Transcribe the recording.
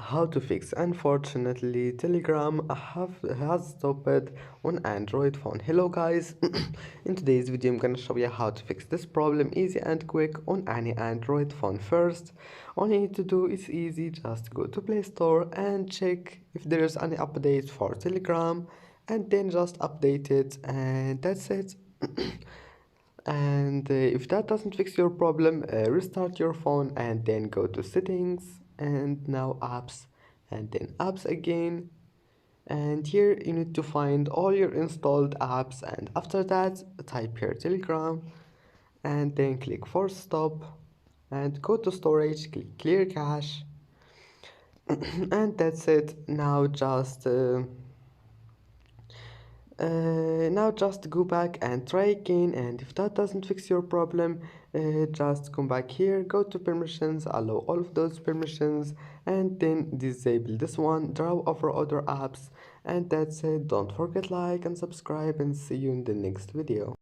how to fix. Unfortunately, Telegram has stopped on Android phone. Hello guys, in today's video I'm gonna show you how to fix this problem easy and quick on any Android phone. First, all you need to do is easy, just go to Play Store and check if there's any update for Telegram, and then just update it, and that's it. And if that doesn't fix your problem, restart your phone and then go to settings and now apps and then apps again, and here you need to find all your installed apps, and after that type here Telegram and then click force stop and go to storage, click clear cache, and that's it. Now just go back and try again, and if that doesn't fix your problem, just come back here, go to permissions, allow all of those permissions, and then disable this one, draw over other apps, and that's it. Don't forget like and subscribe, and see you in the next video.